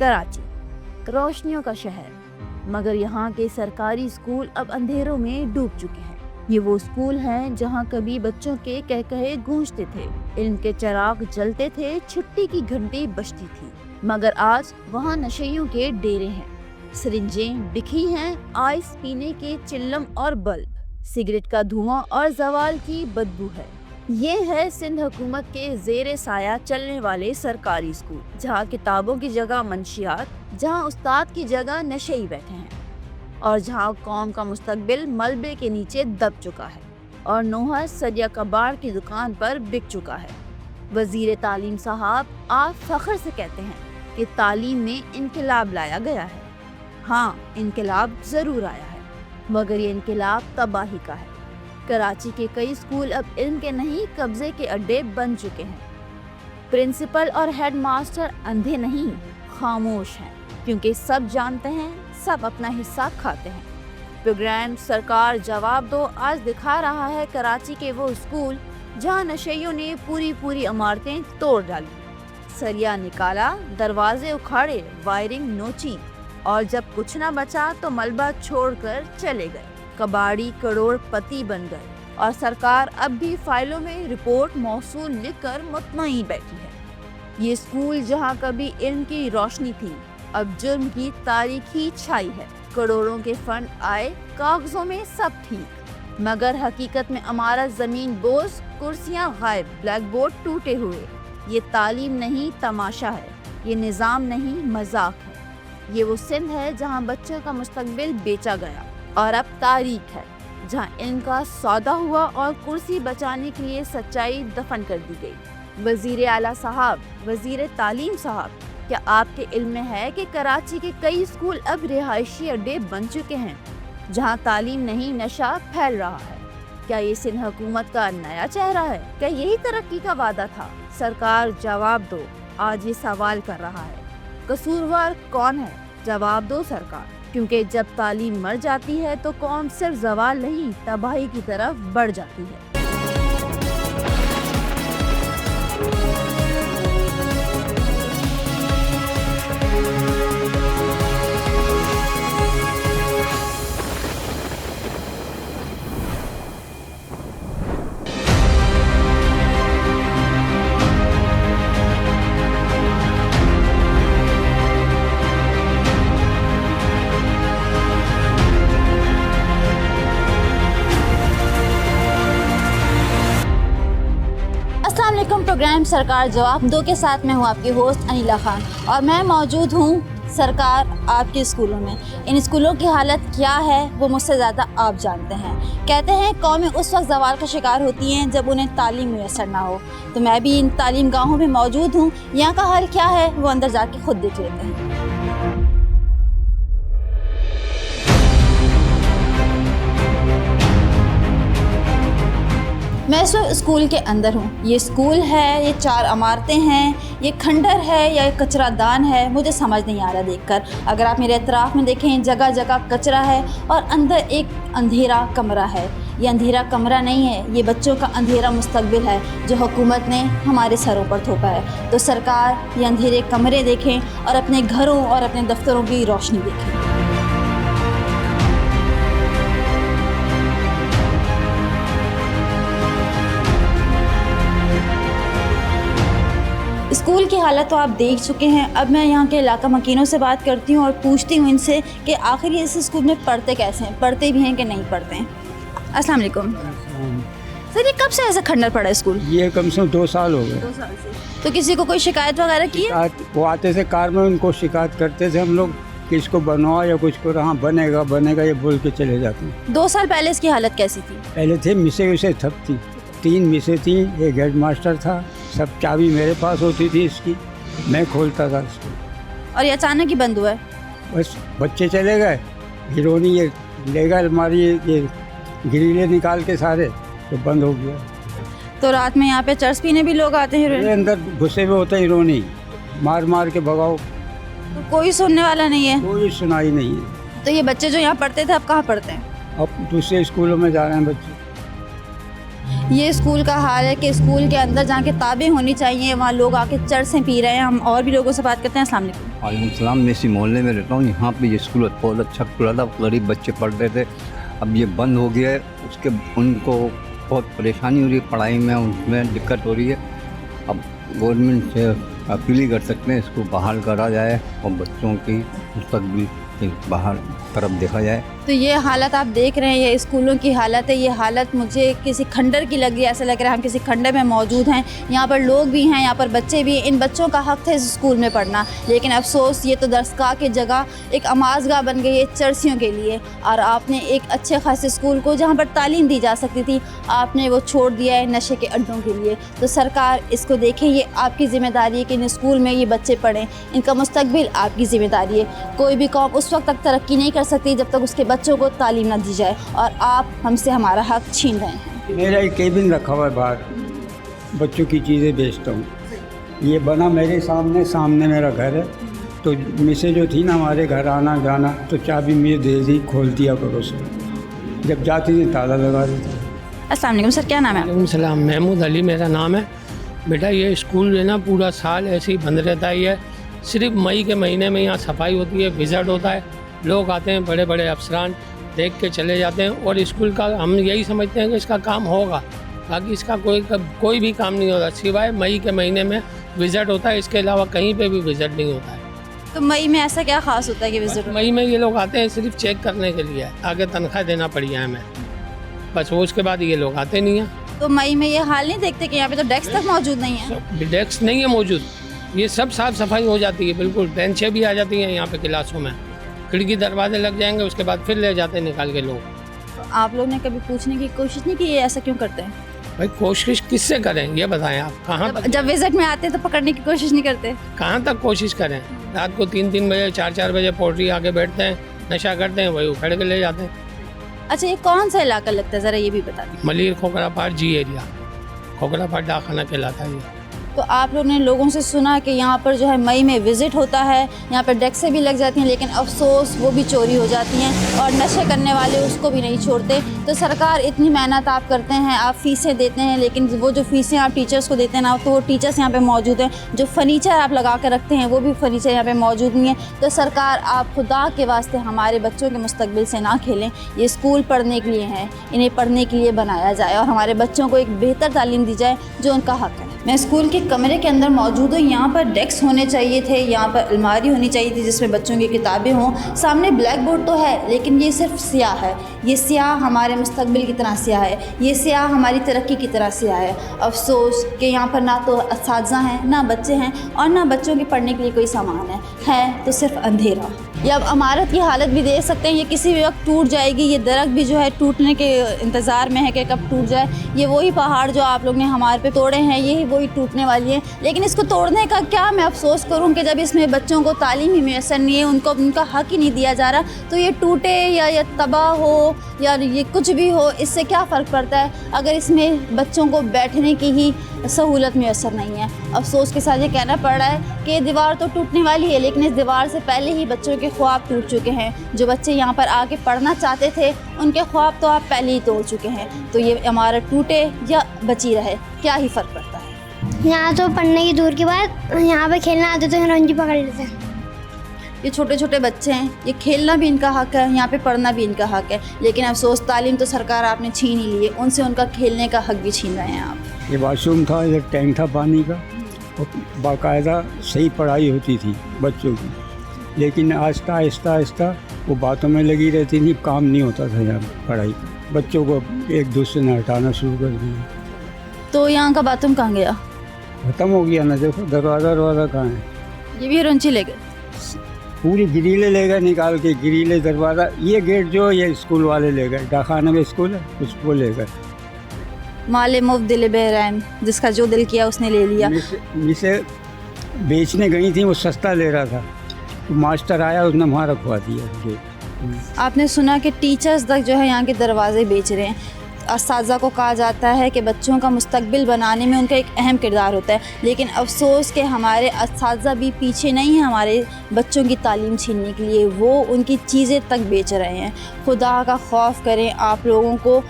कराची, रोशनियों का शहर, मगर यहाँ के सरकारी स्कूल अब अंधेरों में डूब चुके हैं। ये वो स्कूल हैं जहाँ कभी बच्चों के कहकहे गूंजते थे, इल्म के चिराग जलते थे, छुट्टी की घंटी बजती थी, मगर आज वहाँ नशेइयों के डेरे हैं। सिरिंजें बिखी हैं, आइस पीने के चिल्लम और बल्ब, सिगरेट का धुआं और जवाल की बदबू है। ये है सिंध हुकूमत के जेरे साया चलने वाले सरकारी स्कूल, जहाँ किताबों की जगह मंशियात, जहाँ उस्ताद की जगह नशेई बैठे हैं और जहाँ कौम का मुस्तकबिल मलबे के नीचे दब चुका है और नोहर सरिया कबाड़ की दुकान पर बिक चुका है। वजीर तालीम साहब आप फख्र से कहते हैं कि तालीम में इनकलाब लाया गया है। हाँ, इनकलाब जरूर आया है, मगर ये इनकलाब तबाही का है। कराची के कई स्कूल अब इल्म के नहीं कब्जे के अड्डे बन चुके हैं। प्रिंसिपल और हेडमास्टर अंधे नहीं, खामोश हैं, क्योंकि सब जानते हैं, सब अपना हिस्सा खाते हैं। प्रोग्राम सरकार जवाब दो आज दिखा रहा है कराची के वो स्कूल जहां नशेइयों ने पूरी इमारतें तोड़ डाली, सरिया निकाला, दरवाजे उखाड़े, वायरिंग नोची और जब कुछ न बचा तो मलबा छोड़कर चले गए। कबाड़ी करोड़पति बन गए और सरकार अब भी फाइलों में रिपोर्ट मौसूल लिखकर मुतमईन बैठी है। ये स्कूल जहां कभी इल्म की रोशनी थी, अब जुर्म की तारीखी छाई है। करोड़ों के फंड आए, कागजों में सब ठीक, मगर हकीकत में इमारत जमीन बोझ, कुर्सियां गायब, ब्लैक बोर्ड टूटे हुए। ये तालीम नहीं तमाशा है, ये निज़ाम नहीं मजाक है। ये वो सिंध है जहां बच्चों का मुस्तकबिल बेचा गया और अब तारीख है जहां इनका सौदा हुआ और कुर्सी बचाने के लिए सच्चाई दफन कर दी गई। वजीर आला साहब, वजीर तालीम साहब, क्या आपके इल्म में है कि कराची के कई स्कूल अब रिहायशी अड्डे बन चुके हैं जहां तालीम नहीं नशा फैल रहा है? क्या ये सिंध हुकूमत का नया चेहरा है? क्या यही तरक्की का वादा था? सरकार जवाब दो, आज ये सवाल कर रहा है। कसूरवार कौन है? जवाब दो सरकार, क्योंकि जब तालीम मर जाती है तो कौम सिर्फ जवाल नहीं तबाही की तरफ बढ़ जाती है। प्रोग्राम सरकार जवाब दो के साथ मैं हूँ आपकी होस्ट अनिला खान और मैं मौजूद हूँ सरकार आपके स्कूलों में। इन स्कूलों की हालत क्या है वो मुझसे ज़्यादा आप जानते हैं। कहते हैं कौमें उस वक्त ज़वाल का शिकार होती हैं जब उन्हें तालीम मुयस्सर ना हो, तो मैं भी इन तालीम गाहों में मौजूद हूँ। यहाँ का हाल क्या है वो अंदर जाके खुद देख लेते हैं। मैं इस वक्त स्कूल के अंदर हूँ। ये स्कूल है, ये 4 इमारतें हैं, ये खंडर है या कचरादान है, मुझे समझ नहीं आ रहा देखकर। अगर आप मेरे अतराफ़ में देखें, जगह जगह कचरा है और अंदर एक अंधेरा कमरा है। ये अंधेरा कमरा नहीं है, ये बच्चों का अंधेरा मुस्तकबिल है जो हुकूमत ने हमारे सरों पर थोपा है। तो सरकार ये अंधेरे कमरे देखें और अपने घरों और अपने दफ्तरों की रोशनी देखें। स्कूल की हालत तो आप देख चुके हैं। अब मैं यहाँ के इलाका मकीनों से बात करती हूँ और पूछती हूँ इनसे कि आखिर ये इस स्कूल में पढ़ते कैसे हैं, पढ़ते भी हैं कि नहीं पढ़ते हैं। अस्सलाम वालेकुम सर, ये कब से ऐसे खंडर पड़ा है स्कूल? ये कम से कम 2 साल हो गए। 2 साल से। तो किसी को कोई शिकायत वगैरह की है? वो आते थे कार में, उनको शिकायत करते थे हम लोग कि इसको बनवाओ या कुछ को रहा बनेगा ये बोल के चले जाते हैं। 2 साल पहले इसकी हालत कैसी थी? पहले थे मिसे उसे थप थी, 3 मिसे थी, एक हेड मास्टर था, सब चाबी मेरे पास होती थी इसकी, मैं खोलता था इसको। और ये अचानक ही बंद हुआ है? बस बच्चे चले गए, हिरोनी ये ले गए अलमारी, ये गिरीले निकाल के सारे, तो बंद हो गया। तो रात में यहाँ पे चर्च पीने भी लोग आते हैं? ये अंदर घुसे हुए होते हिरोनी, मार के भगाओ, तो कोई सुनने वाला नहीं है? कोई सुनाई नहीं है। तो ये बच्चे जो यहाँ पढ़ते थे अब कहाँ पढ़ते हैं? अब दूसरे स्कूलों में जा रहे हैं बच्चे। ये स्कूल का हाल है कि स्कूल के अंदर जहाँ किताबें होनी चाहिए वहाँ लोग आके चरसें पी रहे हैं। हम और भी लोगों से बात करते हैं। अस्सलाम वालेकुम। वालेकुम सलाम। मैं इसी मोहल्ले में रहता हूँ। यहाँ पे ये स्कूल बहुत अच्छा खुला था, गरीब बच्चे पढ़ते थे। अब ये बंद हो गया है, उसके उनको बहुत परेशानी हो रही है, पढ़ाई में उनमें दिक्कत हो रही है। अब गवर्नमेंट से अपील ही कर सकते हैं इसको बहाल करा जाए और बच्चों की मुस्तकबिल बाहर तरफ देखा जाए। तो ये हालत आप देख रहे हैं, ये स्कूलों की हालत है। ये हालत मुझे किसी खंडर की लग रही है, ऐसा लग रहा है हम किसी खंडर में मौजूद हैं। यहाँ पर लोग भी हैं, यहाँ पर बच्चे भी हैं। इन बच्चों का हक़ था इस स्कूल में पढ़ना, लेकिन अफसोस ये तो दरसगाह की जगह एक अमाज़गाह बन गई है चरसियों के लिए। और आपने एक अच्छे खासे स्कूल को जहाँ पर तालीम दी जा सकती थी, आपने वो छोड़ दिया है नशे के अड्डों के लिए। तो सरकार इसको देखे, ये आपकी ज़िम्मेदारी है कि इन स्कूल में ये बच्चे पढ़ें, इनका मुस्तकबिल आपकी ज़िम्मेदारी है। कोई भी कौम उस वक्त तक तरक्की नहीं कर सकती जब तक उसके बच्चों को तालीम ना दी जाए, और आप हमसे हमारा हक छीन रहे हैं। मेरा एक केबिन रखा हुआ है बाहर, बच्चों की चीज़ें बेचता हूँ। ये बना मेरे सामने मेरा घर है। तो मिसें जो थी ना हमारे घर आना जाना, तो चाबी मुझे दे दी, खोल दिया करो से। जब जाती थी ताला लगा देती। अस्सलाम वालेकुम सर, क्या नाम है? वालेकुम सलाम। महमूद अली मेरा नाम है। बेटा ये स्कूल जो है ना पूरा साल ऐसे ही बंद रहता ही है। सिर्फ मई के महीने में यहाँ सफाई होती है, विज़िट होता है, लोग आते हैं, बड़े बड़े अफसरान देख के चले जाते हैं। और स्कूल का हम यही समझते हैं कि इसका काम होगा, बाकी इसका कोई भी काम नहीं होता, सिवाय मई के महीने में विज़िट होता है। इसके अलावा कहीं पे भी विज़िट नहीं होता है। तो मई में ऐसा क्या ख़ास होता है कि विजिट? मई में ये लोग आते हैं सिर्फ चेक करने के लिए, आगे तनख्वाह देना पड़ी है हमें, बस वो उसके बाद ये लोग आते नहीं हैं। तो मई में ये हाल नहीं देखते कि यहाँ पे तो डेस्क तक मौजूद नहीं है? डेस्क नहीं है मौजूद, ये सब साफ़ सफाई हो जाती है, बिल्कुल बेंचें भी आ जाती हैं यहाँ पे क्लासों में, खिड़की दरवाजे लग जाएंगे, उसके बाद फिर ले जाते हैं निकाल के लोग। तो आप लोग ने कभी पूछने की कोशिश नहीं की ये ऐसा क्यों करते हैं? भाई कोशिश किससे करें ये बताएं आप? कहाँ तक जब विजिट में आते हैं तो पकड़ने की कोशिश नहीं करते? कहाँ तक कोशिश करें? रात को 3-3 बजे 4-4 बजे पोल्ट्री आके बैठते हैं, नशा करते हैं, वही उखड़ के ले जाते हैं। अच्छा, ये कौन सा इलाका लगता है, ज़रा ये भी बता दें। मलिर खोखरापाट जी एरिया, खोखरापाट डाकखाना कहलाता है ये। तो आप लोगों ने लोगों से सुना कि यहाँ पर जो है मई में विज़िट होता है, यहाँ पर डेस्कें भी लग जाती हैं, लेकिन अफसोस वो भी चोरी हो जाती हैं और नशे करने वाले उसको भी नहीं छोड़ते। तो सरकार इतनी मेहनत आप करते हैं, आप फ़ीसें देते हैं, लेकिन वो जो फ़ीसें आप टीचर्स को देते हैं ना, तो वो टीचर्स यहाँ पे मौजूद हैं। जो फ़र्नीचर आप लगा कर रखते हैं वो भी फ़र्नीचर यहाँ पे मौजूद नहीं है। तो सरकार, आप खुदा के वास्ते हमारे बच्चों के मुस्तकबिल से ना खेलें। ये स्कूल पढ़ने के लिए हैं, इन्हें पढ़ने के लिए बनाया जाए और हमारे बच्चों को एक बेहतर तालीम दी जाए जो उनका हक़ है। मैं स्कूल के कमरे के अंदर मौजूद हूँ। यहाँ पर डेस्क होने चाहिए थे, यहाँ पर अलमारी होनी चाहिए थी जिसमें बच्चों की किताबें हों। सामने ब्लैक बोर्ड तो है, लेकिन ये सिर्फ स्याह है। ये स्याह हमारे मुस्तकबिल की तरह स्याह है, ये स्याह हमारी तरक्की की तरह स्याह है। अफसोस कि यहाँ पर ना तो असातिज़ा हैं, ना बच्चे हैं, और ना बच्चों के पढ़ने के लिए कोई सामान है तो सिर्फ अंधेरा। या अब इमारत की हालत भी देख सकते हैं, ये किसी भी वक्त टूट जाएगी। ये दरख्त भी जो है टूटने के इंतज़ार में है कि कब टूट जाए। ये वही पहाड़ जो आप लोग ने हमारे पे तोड़े हैं, यही वही टूटने वाली है। लेकिन इसको तोड़ने का क्या मैं अफसोस करूं कि जब इसमें बच्चों को तालीम ही मैसर नहीं है, उनको उनका हक़ ही नहीं दिया जा रहा, तो ये टूटे या तबाह हो या ये कुछ भी हो, इससे क्या फ़र्क पड़ता है अगर इसमें बच्चों को बैठने की ही सहूलत मैसर नहीं है। अफसोस के साथ ये कहना पड़ रहा है कि दीवार तो टूटने वाली है, लेकिन इस दीवार से पहले ही बच्चों के ख्वाब टूट चुके हैं। जो बच्चे यहाँ पर आके पढ़ना चाहते थे, उनके ख्वाब तो आप पहले ही तोड़ चुके हैं। तो ये इमारत टूटे या बची रहे, क्या ही फ़र्क पड़ता है? यहाँ तो पढ़ने की दूर की बात, यहाँ पे खेलना आते तो रंजी पकड़ लेते हैं। ये छोटे छोटे बच्चे हैं, ये खेलना भी इनका हक़ है, यहाँ पे पढ़ना भी इनका हक़ है, लेकिन अफसोस तालीम तो सरकार आपने छीन ही ली है, उनसे उनका खेलने का हक़ भी छीन रहे हैं आप। ये वाशरूम था, ये टैंक था पानी का, और बाकायदा सही पढ़ाई होती थी बच्चों की, लेकिन आहिस्ता आहिस्ता आहिस्ता वो बातों में लगी रहती थी, काम नहीं होता था यहाँ पढ़ाई का। बच्चों को एक दूसरे ने हटाना शुरू कर दिया। तो यहाँ का बाथरूम कहाँ गया? ख़त्म हो गया ना, देखो दरवाज़ा कहाँ है। ये भी रंची ले गए, पूरी ग्रिलें ले गए निकाल के, ग्रिले दरवाज़ा, ये गेट जो ये स्कूल वाले ले गए, डाकखाने में स्कूल है उसको ले गए। माले मुफ्त दिल बेरहम, जिसका जो दिल किया उसने ले लिया। जिसे बेचने गई थी वो सस्ता ले रहा था, तो मास्टर आया उसने वहाँ रखवा दिया गेट। आपने सुना कि टीचर्स तक जो है यहाँ के दरवाजे बेच रहे हैं। असातिज़ा को कहा जाता है कि बच्चों का मुस्तकबिल बनाने में उनका एक अहम किरदार होता है, लेकिन अफसोस कि हमारे असातिज़ा भी पीछे नहीं हैं हमारे बच्चों की तालीम छीनने के लिए, वो उनकी चीज़ें तक बेच रहे हैं। खुदा का खौफ करें, आप लोगों को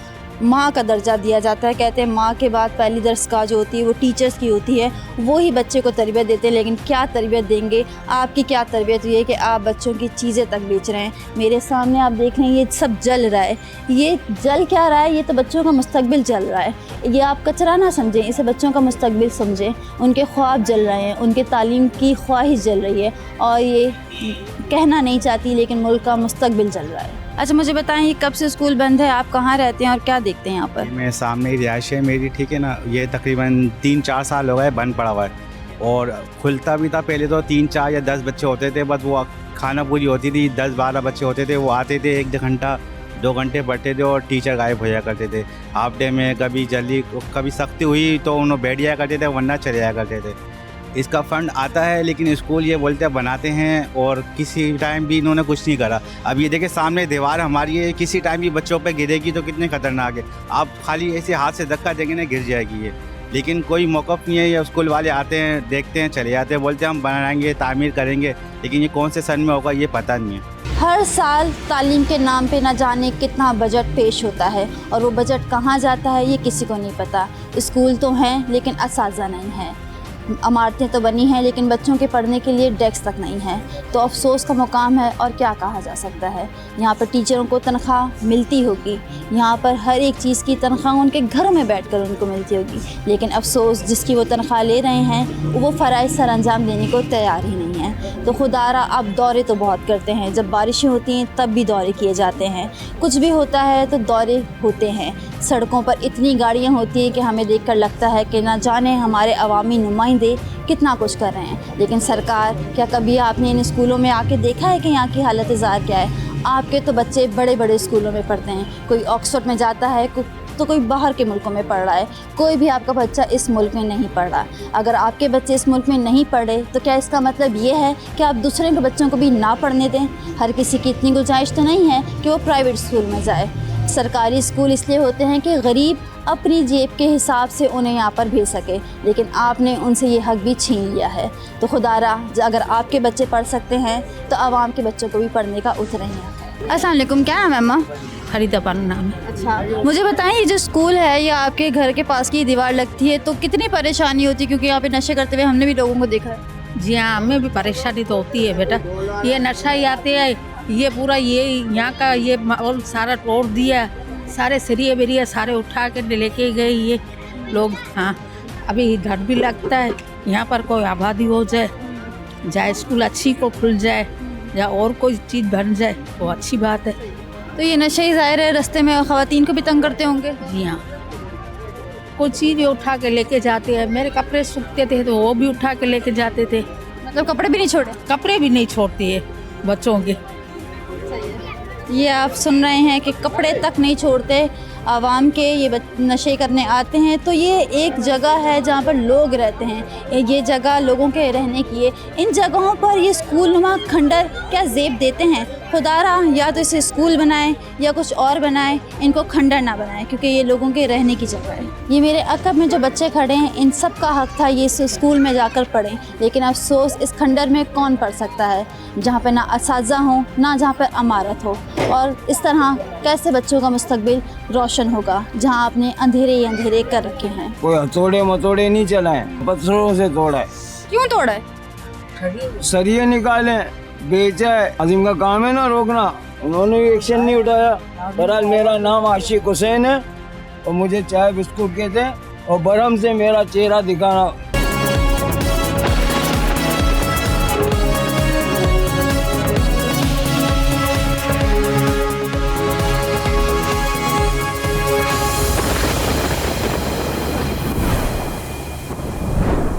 माँ का दर्जा दिया जाता है। कहते हैं माँ के बाद पहली दरगाह जो होती है वो टीचर्स की होती है, वो ही बच्चे को तरबियत देते हैं। लेकिन क्या तरबियत देंगे, आपकी क्या तरबियत हुई है कि आप बच्चों की चीज़ें तक बेच रहे हैं। मेरे सामने आप देख रहे हैं ये सब जल रहा है। ये जल क्या रहा है, ये तो बच्चों का मुस्तकबिल जल रहा है। ये आप कचरा ना समझें, इसे बच्चों का मुस्तकबिल समझें। उनके ख्वाब जल रहे हैं, उनके तालीम की ख्वाहिश जल रही है, और ये कहना नहीं चाहती लेकिन मुल्क का मुस्तकबिल जल रहा है। अच्छा मुझे बताएं, ये कब से स्कूल बंद है, आप कहाँ रहते हैं और क्या देखते हैं यहाँ पर? मेरे सामने ही रिहाइश है मेरी, ठीक है ना। ये तकरीबन 3-4 साल हो गए बंद पड़ा हुआ है, और खुलता भी था पहले तो 3-4 या 10 बच्चे होते थे, बस वो खाना पूरी होती थी। 10-12 बच्चे होते थे, वो आते थे 1 घंटा 2 घंटे पढ़ते थे और टीचर गायब हो जाया करते थे। हाफ डे में कभी जल्दी कभी सख्ती हुई तो उन्होंने बैठ जाया करते थे, वरना चले जाया करते थे। इसका फ़ंड आता है लेकिन स्कूल ये बोलते हैं बनाते हैं, और किसी टाइम भी इन्होंने कुछ नहीं करा। अब ये देखिए सामने दीवार हमारी है, किसी टाइम भी बच्चों पे गिरेगी तो कितने ख़तरनाक है। आप खाली ऐसे हाथ से धक्का देंगे ना, गिर जाएगी ये। लेकिन कोई मौक़िफ़ नहीं है। या स्कूल वाले आते हैं, देखते हैं, चले जाते हैं, बोलते हैं हम बनाएंगे, तामीर करेंगे, लेकिन ये कौन से सन में होगा ये पता नहीं है। हर साल तालीम के नाम पे ना जाने कितना बजट पेश होता है, और वो बजट कहाँ जाता है ये किसी को नहीं पता। स्कूल तो हैं लेकिन असातिज़ा नहीं है, इमारतें तो बनी हैं लेकिन बच्चों के पढ़ने के लिए डेस्क तक नहीं है। तो अफसोस का मुकाम है, और क्या कहा जा सकता है। यहाँ पर टीचरों को तनख्वाह मिलती होगी, यहाँ पर हर एक चीज़ की तनख्वाह उनके घरों में बैठकर उनको मिलती होगी, लेकिन अफसोस जिसकी वो तनख्वाह ले रहे हैं वो फ़राइज़ सर अंजाम देने को तैयार ही नहीं है। तो खुदारा अब दौरे तो बहुत करते हैं, जब बारिशें होती हैं तब भी दौरे किए जाते हैं, कुछ भी होता है तो दौरे होते हैं। सड़कों पर इतनी गाड़ियाँ होती हैं कि हमें देखकर लगता है कि ना जाने हमारे अवामी नुमाइंदे कितना कुछ कर रहे हैं। लेकिन सरकार, क्या कभी आपने इन स्कूलों में आके देखा है कि यहाँ की हालत ज़ार क्या है? आपके तो बच्चे बड़े बड़े स्कूलों में पढ़ते हैं, कोई ऑक्सफोर्ड में जाता है तो कोई बाहर के मुल्कों में पढ़ रहा है, कोई भी आपका बच्चा इस मुल्क में नहीं पढ़ रहा। अगर आपके बच्चे इस मुल्क में नहीं पढ़े तो क्या इसका मतलब ये है कि आप दूसरे के बच्चों को भी ना पढ़ने दें? हर किसी की इतनी गुंजाइश तो नहीं है कि वो प्राइवेट स्कूल में जाए। सरकारी स्कूल इसलिए होते हैं कि गरीब अपनी जेब के हिसाब से उन्हें यहाँ पर भेज सके, लेकिन आपने उनसे ये हक भी छीन लिया है। तो खुदारा, अगर आपके बच्चे पढ़ सकते हैं तो आवाम के बच्चों को भी पढ़ने का उतरे हैं। अस्सलाम वालेकुम, क्या नाम है अम्मा? फरीदा बानो नाम है। अच्छा मुझे बताएं, ये जो स्कूल है या आपके घर के पास की दीवार लगती है तो कितनी परेशानी होती है? क्योंकि यहाँ पे नशे करते हुए हमने भी लोगों को देखा है। जी हाँ, हमें भी परेशानी तो होती है बेटा। ये नशा ही आते हैं, ये पूरा ये यहाँ का ये माहौल सारा तोड़ दिया, सारे सरिये बेरिये सारे उठा के लेके गए ये लोग। हाँ, अभी डर भी लगता है यहाँ पर कोई आबादी हो जाए, जाए स्कूल अच्छी को खुल जाए या और कोई चीज़ बन जाए तो अच्छी बात है। तो ये नशे ही ज़ाहिर है रास्ते में ख़वातीन को भी तंग करते होंगे। जी हाँ, कोई चीज़ उठा के लेके जाते हैं। मेरे कपड़े सूखते थे तो वो भी उठा के लेके जाते थे। मतलब कपड़े भी नहीं छोड़े? कपड़े भी नहीं छोड़ती है बच्चों के। ये आप सुन रहे हैं कि कपड़े तक नहीं छोड़ते आवाम के, ये नशे करने आते हैं। तो ये एक जगह है जहाँ पर लोग रहते हैं, ये जगह लोगों के रहने की है। इन जगहों पर ये स्कूलनुमा खंडर क्या ज़ेब देते हैं? खुदारा या तो इसे स्कूल बनाएं या कुछ और बनाएं, इनको खंडर ना बनाएं, क्योंकि ये लोगों के रहने की जगह है। ये मेरे अकब में जो बच्चे खड़े हैं, इन सब का हक था ये स्कूल में जाकर पढ़ें, लेकिन अफसोस इस खंडर में कौन पढ़ सकता है जहाँ पर ना असातिज़ा हो, ना जहाँ पर अमारत हो। और इस तरह कैसे बच्चों का मुस्तकबिल रोशन होगा जहाँ आपने अंधेरे ही अंधेरे कर रखे हैं। कोई हथौड़े मतोड़े नहीं चलाए, पत्थरों से तोड़ा है। क्यों तोड़ा है? सरिये निकाले, बेचा है। अजीम का काम है ना रोकना, उन्होंने भी एक्शन नहीं उठाया। बहरहाल मेरा नाम आशिक हुसैन है और मुझे चाय बिस्कुट कहते हैं, और बरहम से मेरा चेहरा दिखाना